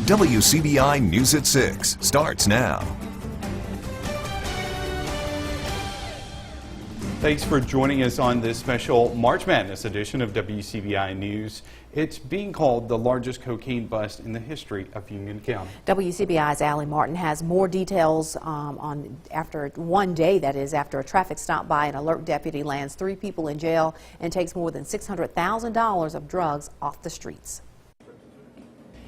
WCBI News at 6 starts now. Thanks for joining us on this special March Madness edition of WCBI News. It's being called the largest cocaine bust in the history of Union County. WCBI's Allie Martin has more details on after one day, that is, after a traffic stop by an alert deputy lands 3 people in jail and takes more than $600,000 of drugs off the streets.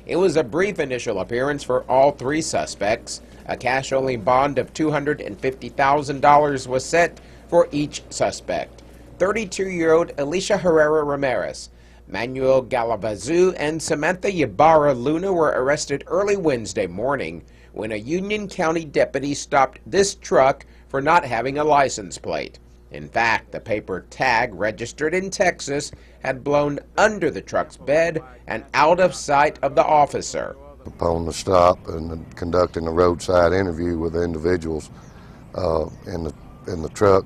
It was a brief initial appearance for all 3 suspects. A cash-only bond of $250,000 was set for each suspect. 32-year-old Alicia Herrera Ramirez, Manuel Galavazu, and Samantha Ybarra Luna were arrested early Wednesday morning when a Union County deputy stopped this truck for not having a license plate. In fact, the paper tag registered in Texas had blown under the truck's bed and out of sight of the officer. Upon the stop and conducting a roadside interview with individuals in the truck,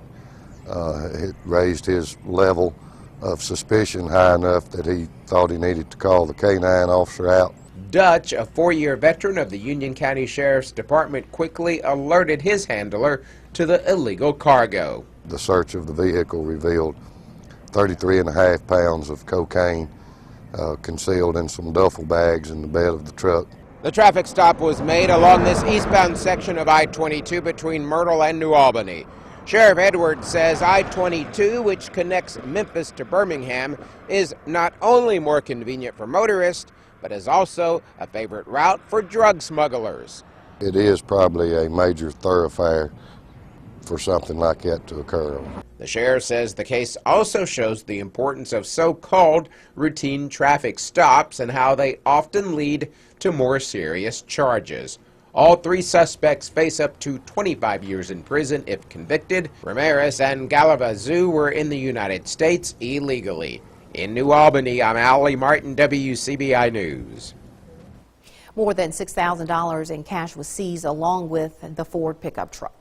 it raised his level of suspicion high enough that he thought he needed to call the K-9 officer out. Dutch, a 4-year veteran of the Union County Sheriff's Department, quickly alerted his handler to the illegal cargo. The search of the vehicle revealed 33.5 pounds of cocaine concealed in some duffel bags in the bed of the truck. The traffic stop was made along this eastbound section of I-22 between Myrtle and New Albany. Sheriff Edwards says I-22, which connects Memphis to Birmingham, is not only more convenient for motorists, but is also a favorite route for drug smugglers. It is probably a major thoroughfare for something like that to occur. The sheriff says the case also shows the importance of so-called routine traffic stops and how they often lead to more serious charges. All 3 suspects face up to 25 years in prison if convicted. Ramirez and Galavazu were in the United States illegally. In New Albany, I'm Allie Martin, WCBI News. More than $6,000 in cash was seized along with the Ford pickup truck.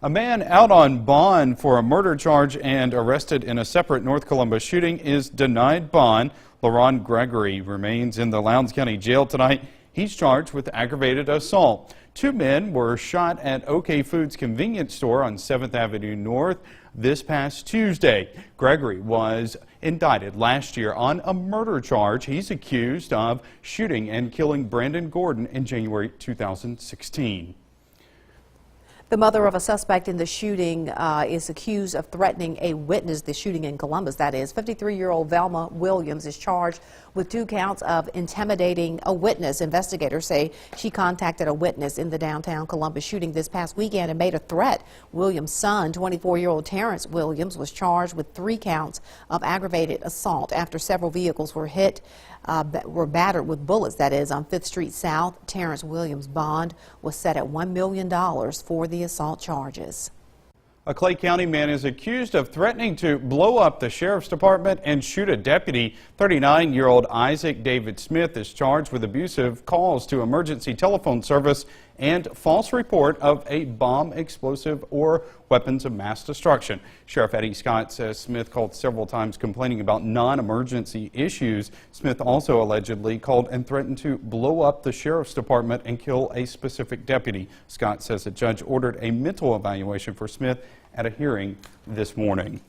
A man out on bond for a murder charge and arrested in a separate North Columbus shooting is denied bond. LaRon Gregory remains in the Lowndes County Jail tonight. He's charged with aggravated assault. 2 men were shot at OK Foods convenience store on 7th Avenue North this past Tuesday. Gregory was indicted last year on a murder charge. He's accused of shooting and killing Brandon Gordon in January 2016. The mother of a suspect in the shooting is accused of threatening a witness, the shooting in Columbus, that is. 53-year-old Velma Williams is charged with 2 counts of intimidating a witness. Investigators say she contacted a witness in the downtown Columbus shooting this past weekend and made a threat. Williams' son, 24-year-old Terrence Williams, was charged with 3 counts of aggravated assault after several vehicles were battered with bullets, that is, on 5th Street South. Terrence Williams' bond was set at $1 million for the assault charges. A Clay County man is accused of threatening to blow up the sheriff's department and shoot a deputy. 39-year-old Isaac David Smith is charged with abusive calls to emergency telephone service and false report of a bomb, explosive, or weapons of mass destruction. Sheriff Eddie Scott says Smith called several times complaining about non-emergency issues. Smith also allegedly called and threatened to blow up the sheriff's department and kill a specific deputy. Scott says a judge ordered a mental evaluation for Smith at a hearing this morning.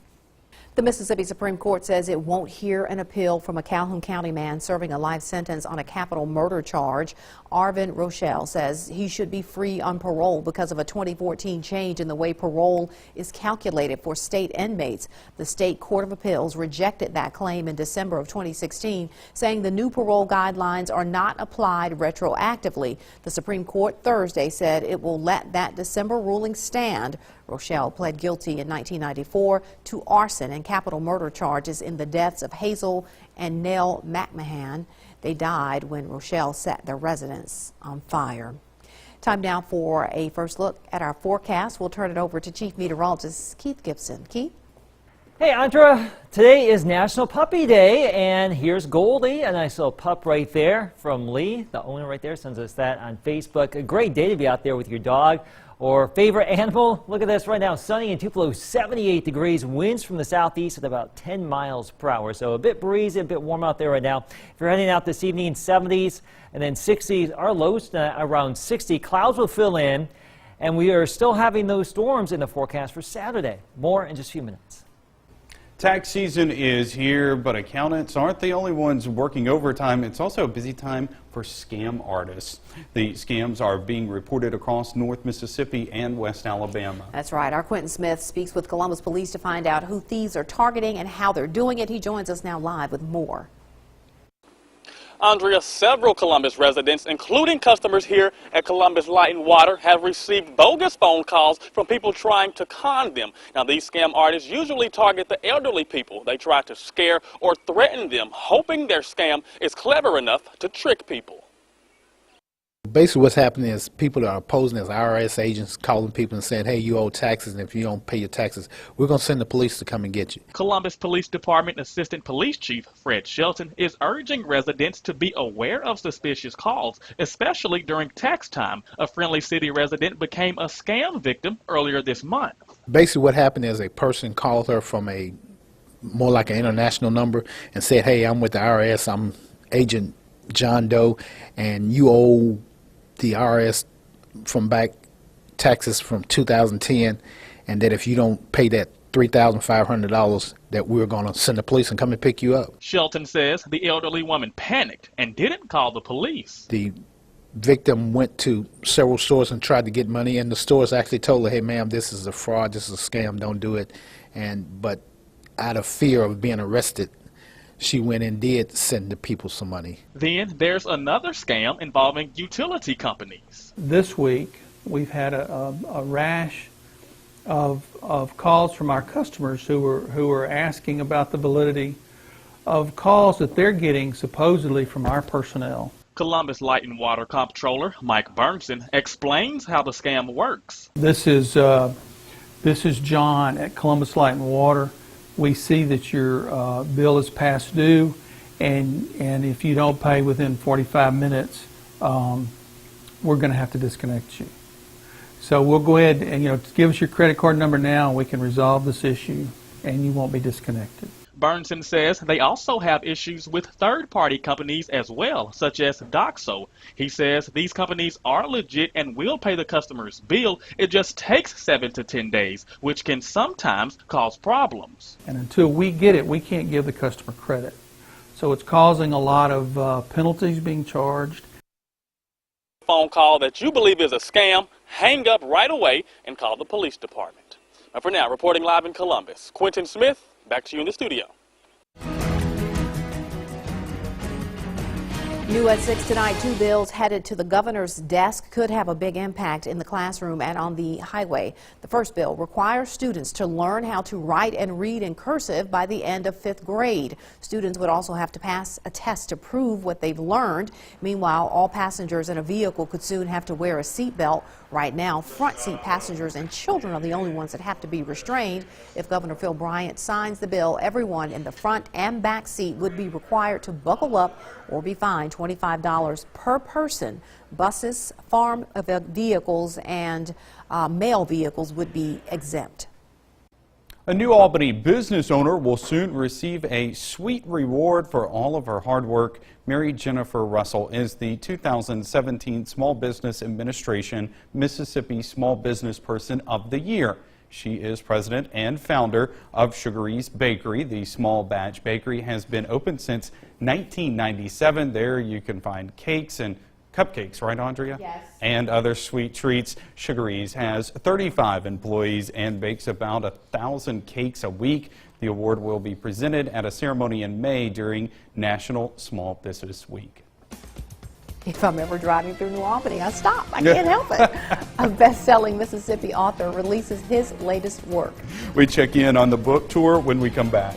The Mississippi Supreme Court says it won't hear an appeal from a Calhoun County man serving a life sentence on a capital murder charge. Arvin Rochelle says he should be free on parole because of a 2014 change in the way parole is calculated for state inmates. The State Court of Appeals rejected that claim in December of 2016, saying the new parole guidelines are not applied retroactively. The Supreme Court Thursday said it will let that December ruling stand. Rochelle pled guilty in 1994 to arson and capital murder charges in the deaths of Hazel and Nell McMahon. They died when Rochelle set their residence on fire. Time now for a first look at our forecast. We'll turn it over to Chief Meteorologist Keith Gibson. Keith? Hey, Andra, today is National Puppy Day, and here's Goldie, a nice little pup right there from Lee. The owner right there sends us that on Facebook. A great day to be out there with your dog or favorite animal. Look at this right now, sunny and Tupelo, 78 degrees, winds from the southeast at about 10 miles per hour. So a bit breezy, a bit warm out there right now. If you're heading out this evening, 70s and then 60s, our lows around 60. Clouds will fill in, and we are still having those storms in the forecast for Saturday. More in just a few minutes. Tax season is here, but accountants aren't the only ones working overtime. It's also a busy time for scam artists. The scams are being reported across North Mississippi and West Alabama. That's right. Our Quentin Smith speaks with Columbus Police to find out who thieves are targeting and how they're doing it. He joins us now live with more. Andrea, several Columbus residents, including customers here at Columbus Light and Water, have received bogus phone calls from people trying to con them. Now, these scam artists usually target the elderly people. They try to scare or threaten them, hoping their scam is clever enough to trick people. Basically what's happening is people that are posing as IRS agents calling people and saying, hey, you owe taxes, and if you don't pay your taxes, we're going to send the police to come and get you. Columbus Police Department Assistant Police Chief Fred Shelton is urging residents to be aware of suspicious calls, especially during tax time. A Friendly City resident became a scam victim earlier this month. Basically what happened is a person called her from a more like an international number and said, hey, I'm with the IRS, I'm Agent John Doe, and you owe the IRS from back taxes from 2010, and that if you don't pay that $3,500 that we're going to send the police and come and pick you up. Shelton says the elderly woman panicked and didn't call the police. The victim went to several stores and tried to get money, and the stores actually told her, hey ma'am, this is a fraud, this is a scam, don't do it. But out of fear of being arrested, she went and did send the people some money. Then there's another scam involving utility companies. This week we've had a rash of calls from our customers who are asking about the validity of calls that they're getting supposedly from our personnel. Columbus Light and Water Comptroller Mike Burnson explains how the scam works. This is John at Columbus Light and Water. We see that your bill is past due, and if you don't pay within 45 minutes, we're going to have to disconnect you. So we'll go ahead and give us your credit card number now, and we can resolve this issue, and you won't be disconnected. Burnson says they also have issues with third-party companies as well, such as Doxo. He says these companies are legit and will pay the customer's bill. It just takes 7 to 10 days, which can sometimes cause problems. And until we get it, we can't give the customer credit. So it's causing a lot of penalties being charged. Phone call that you believe is a scam, hang up right away and call the police department. Now for now, reporting live in Columbus, Quentin Smith, back to you in the studio. New at 6 tonight, 2 bills headed to the governor's desk could have a big impact in the classroom and on the highway. The first bill requires students to learn how to write and read in cursive by the end of 5th grade. Students would also have to pass a test to prove what they've learned. Meanwhile, all passengers in a vehicle could soon have to wear a seatbelt. Right now, front seat passengers and children are the only ones that have to be restrained. If Governor Phil Bryant signs the bill, everyone in the front and back seat would be required to buckle up or be fined $25 per person. Buses, farm vehicles, and mail vehicles would be exempt. A New Albany business owner will soon receive a sweet reward for all of her hard work. Mary Jennifer Russell is the 2017 Small Business Administration Mississippi Small Business Person of the Year. She is president and founder of Sugary's Bakery. The small batch bakery has been open since 1997. There you can find cakes and cupcakes, right, Andrea? Yes. And other sweet treats. Sugary's has 35 employees and bakes about 1,000 cakes a week. The award will be presented at a ceremony in May during National Small Business Week. If I'm ever driving through New Albany, I stop. I can't help it. A best-selling Mississippi author releases his latest work. We check in on the book tour when we come back.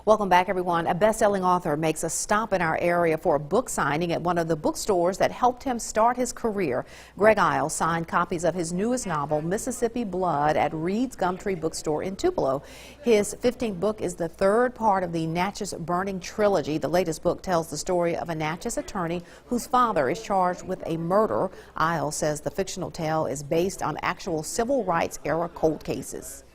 Welcome back, everyone. A best-selling author makes a stop in our area for a book signing at one of the bookstores that helped him start his career. Greg Iles signed copies of his newest novel, Mississippi Blood, at Reed's Gumtree Bookstore in Tupelo. His 15th book is the third part of the Natchez Burning trilogy. The latest book tells the story of a Natchez attorney whose father is charged with a murder. Iles says the fictional tale is based on actual civil rights era cold cases.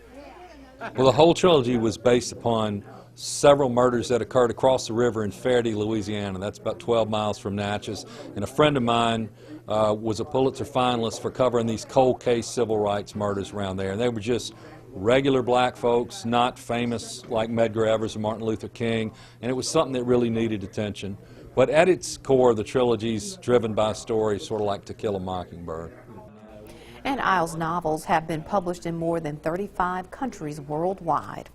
Well, the whole trilogy was based upon several murders that occurred across the river in Faraday, Louisiana. That's about 12 miles from Natchez. And a friend of mine was a Pulitzer finalist for covering these cold case civil rights murders around there. And they were just regular black folks, not famous like Medgar Evers or Martin Luther King. And it was something that really needed attention. But at its core, the trilogy's driven by a story sort of like To Kill a Mockingbird. And Iles' novels have been published in more than 35 countries worldwide.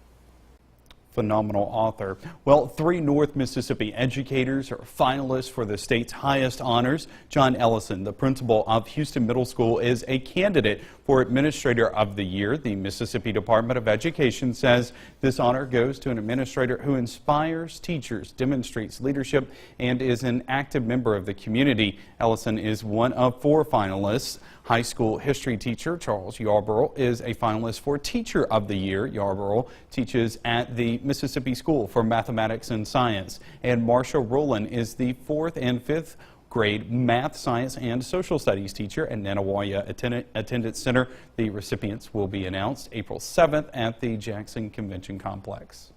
Phenomenal author. Well, 3 North Mississippi educators are finalists for the state's highest honors. John Ellison, the principal of Houston Middle School, is a candidate for Administrator of the Year. The Mississippi Department of Education says this honor goes to an administrator who inspires teachers, demonstrates leadership, and is an active member of the community. Ellison is one of 4 finalists. High school history teacher Charles Yarborough is a finalist for Teacher of the Year. Yarborough teaches at the Mississippi School for Mathematics and Science. And Marsha Rowland is the 4th and 5th grade math, science, and social studies teacher at Nanawaya Attendance Center. The recipients will be announced April 7th at the Jackson Convention Complex.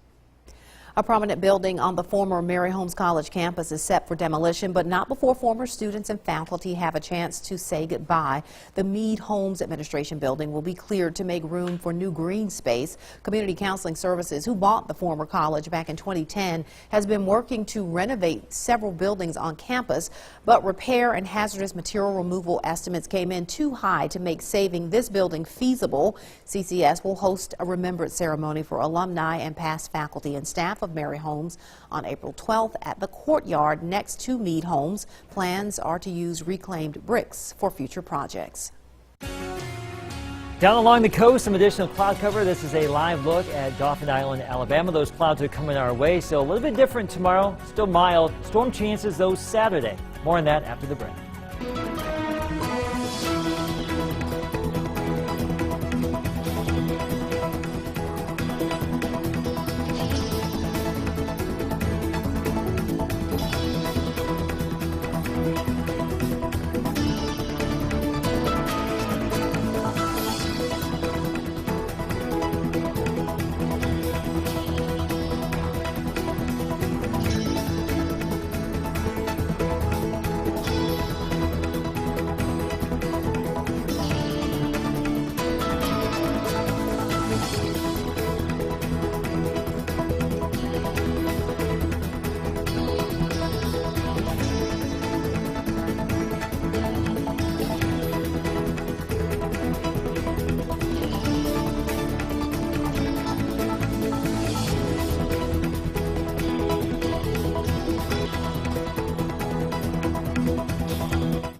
A prominent building on the former Mary Holmes College campus is set for demolition, but not before former students and faculty have a chance to say goodbye. The Meade Holmes Administration building will be cleared to make room for new green space. Community Counseling Services, who bought the former college back in 2010, has been working to renovate several buildings on campus, but repair and hazardous material removal estimates came in too high to make saving this building feasible. CCS will host a remembrance ceremony for alumni and past faculty and staff of Mary Holmes on April 12th at the courtyard next to Meade Holmes. Plans are to use reclaimed bricks for future projects. Down along the coast, some additional cloud cover. This is a live look at Dauphin Island, Alabama. Those clouds are coming our way, so a little bit different tomorrow. Still mild. Storm chances, though, Saturday. More on that after the break.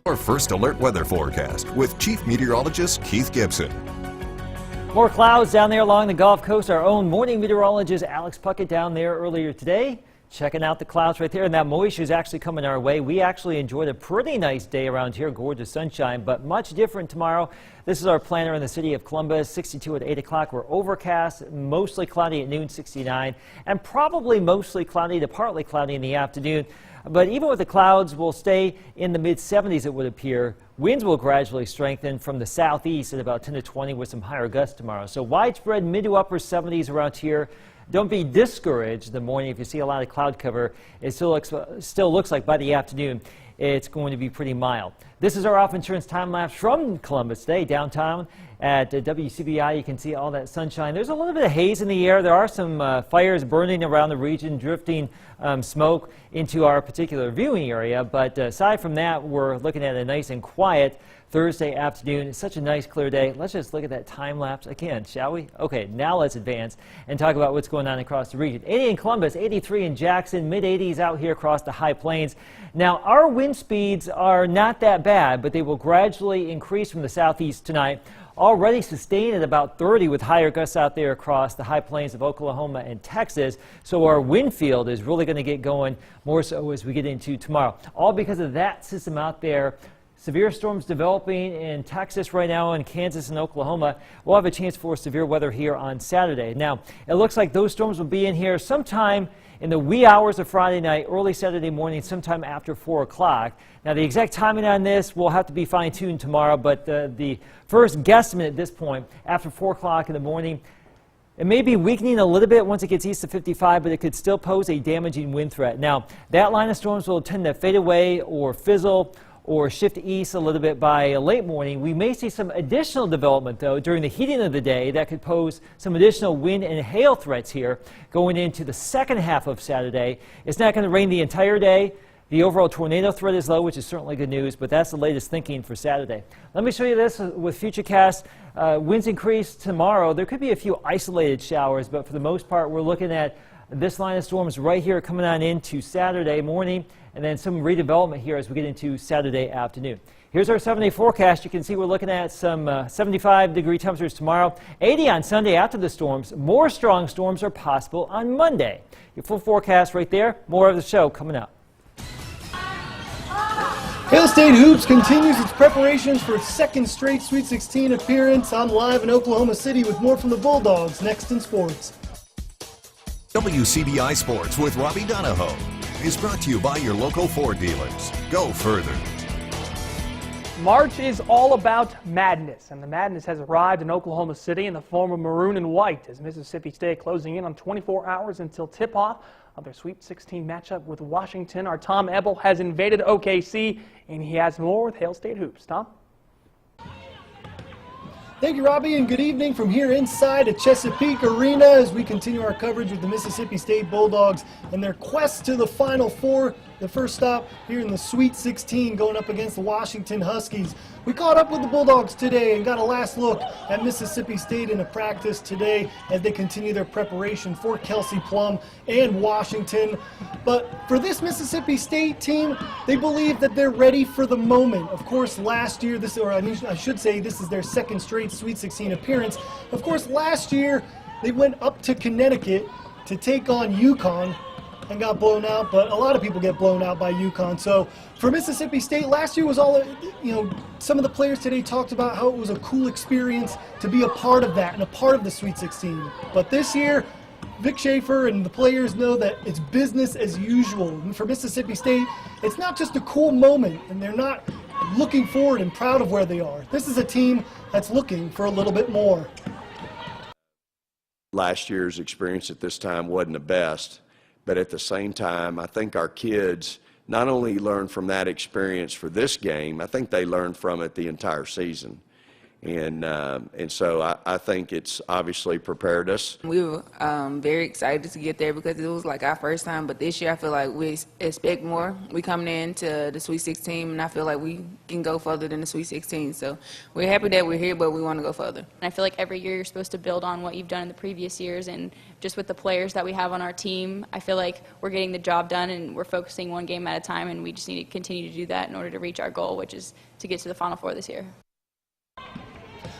Our First Alert weather forecast with Chief Meteorologist Keith Gibson. More clouds down there along the Gulf Coast. Our own morning meteorologist Alex Puckett down there earlier today, checking out the clouds right there, and that moisture is actually coming our way. We actually enjoyed a pretty nice day around here, gorgeous sunshine, but much different tomorrow. This is our planner in the city of Columbus. 62 at 8 o'clock. We're overcast, mostly cloudy at noon, 69, and probably mostly cloudy to partly cloudy in the afternoon. But even with the clouds, we'll stay in the mid-70s, it would appear. Winds will gradually strengthen from the southeast at about 10 to 20 with some higher gusts tomorrow. So widespread mid to upper 70s around here. Don't be discouraged in the morning if you see a lot of cloud cover. It still looks like by the afternoon it's going to be pretty mild. This is our off insurance time lapse from Columbus today, downtown at WCBI. You can see all that sunshine. There's a little bit of haze in the air. There are some fires burning around the region, drifting smoke into our particular viewing area. But aside from that, we're looking at a nice and quiet Thursday afternoon. It's such a nice clear day. Let's just look at that time lapse again, shall we? Okay, now let's advance and talk about what's going on across the region. 80 in Columbus, 83 in Jackson, mid-80s out here across the high plains. Now, our wind speeds are not that bad, but they will gradually increase from the southeast tonight. already sustained at about 30 with higher gusts out there across the high plains of Oklahoma and Texas. So our wind field is really going to get going more so as we get into tomorrow. All because of that system out there. Severe storms developing in Texas right now, in Kansas and Oklahoma. We'll have a chance for severe weather here on Saturday. Now, it looks like those storms will be in here sometime in the wee hours of Friday night, early Saturday morning, sometime after 4 o'clock. Now, the exact timing on this will have to be fine-tuned tomorrow, but the first guesstimate at this point, after 4 o'clock in the morning, it may be weakening a little bit once it gets east of 55, but it could still pose a damaging wind threat. Now, that line of storms will tend to fade away or fizzle or shift east a little bit by late morning. We may see some additional development, though, during the heating of the day that could pose some additional wind and hail threats here going into the second half of Saturday. It's not going to rain the entire day. The overall tornado threat is low, which is certainly good news, but that's the latest thinking for Saturday. Let me show you this with Futurecast. Winds increase tomorrow. There could be a few isolated showers, but for the most part, we're looking at this line of storms right here coming on into Saturday morning, and then some redevelopment here as we get into Saturday afternoon. Here's our 7-day forecast. You can see we're looking at some 75-degree temperatures tomorrow, 80 on Sunday after the storms. More strong storms are possible on Monday. Your full forecast right there. More of the show coming up. Hail State Hoops continues its preparations for its second straight Sweet 16 appearance. I'm live in Oklahoma City with more from the Bulldogs next in sports. WCBI Sports with Robbie Donahoe is brought to you by your local Ford dealers. Go further. March is all about madness, and the madness has arrived in Oklahoma City in the form of maroon and white as Mississippi State closing in on 24 hours until tip-off of their Sweet 16 matchup with Washington. Our Tom Ebel has invaded OKC, and he has more with Hail State Hoops. Tom? Thank you, Robbie, and good evening from here inside at Chesapeake Arena as we continue our coverage with the Mississippi State Bulldogs and their quest to the Final Four. The first stop here in the Sweet 16 going up against the Washington Huskies. We caught up with the Bulldogs today and got a last look at Mississippi State in a practice today as they continue their preparation for Kelsey Plum and Washington. But for this Mississippi State team, they believe that they're ready for the moment. Of course, last year, I should say this is their second straight Sweet 16 appearance. Of course, last year they went up to Connecticut to take on UConn and got blown out, but a lot of people get blown out by UConn. So for Mississippi State, last year was all, some of the players today talked about how it was a cool experience to be a part of that and a part of the Sweet 16. But this year, Vic Schaefer and the players know that it's business as usual. And for Mississippi State, it's not just a cool moment, and they're not looking forward and proud of where they are. This is a team that's looking for a little bit more. Last year's experience at this time wasn't the best. But at the same time, I think our kids not only learn from that experience for this game, I think they learn from it the entire season. And so I think it's obviously prepared us. We were very excited to get there because it was like our first time. But this year I feel like we expect more. We coming into the Sweet 16, and I feel like we can go further than the Sweet 16. So we're happy that we're here, but we want to go further. I feel like every year you're supposed to build on what you've done in the previous years, and just with the players that we have on our team, I feel like we're getting the job done and we're focusing one game at a time, and we just need to continue to do that in order to reach our goal, which is to get to the Final Four this year.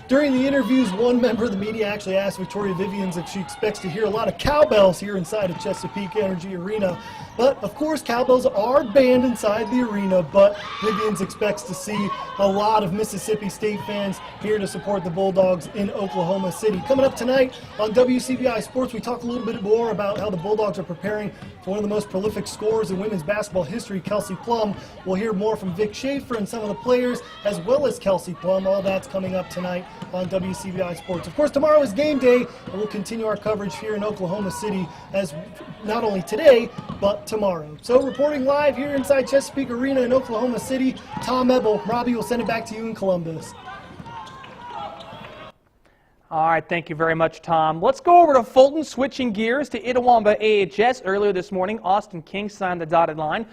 During the interviews, one member of the media actually asked Victoria Vivians if she expects to hear a lot of cowbells here inside of Chesapeake Energy Arena. But, of course, cowbells are banned inside the arena, but Vivians expects to see a lot of Mississippi State fans here to support the Bulldogs in Oklahoma City. Coming up tonight on WCBI Sports, we talk a little bit more about how the Bulldogs are preparing for one of the most prolific scorers in women's basketball history, Kelsey Plum. We'll hear more from Vic Schaefer and some of the players, as well as Kelsey Plum. All that's coming up tonight on WCBI Sports. Of course, tomorrow is game day, and we'll continue our coverage here in Oklahoma City as not only today, but tomorrow. So reporting live here inside Chesapeake Arena in Oklahoma City, Tom Ebel. Robbie, will send it back to you in Columbus. All right, thank you very much, Tom. Let's go over to Fulton, switching gears to Itawamba AHS. Earlier this morning, Austin King signed the dotted line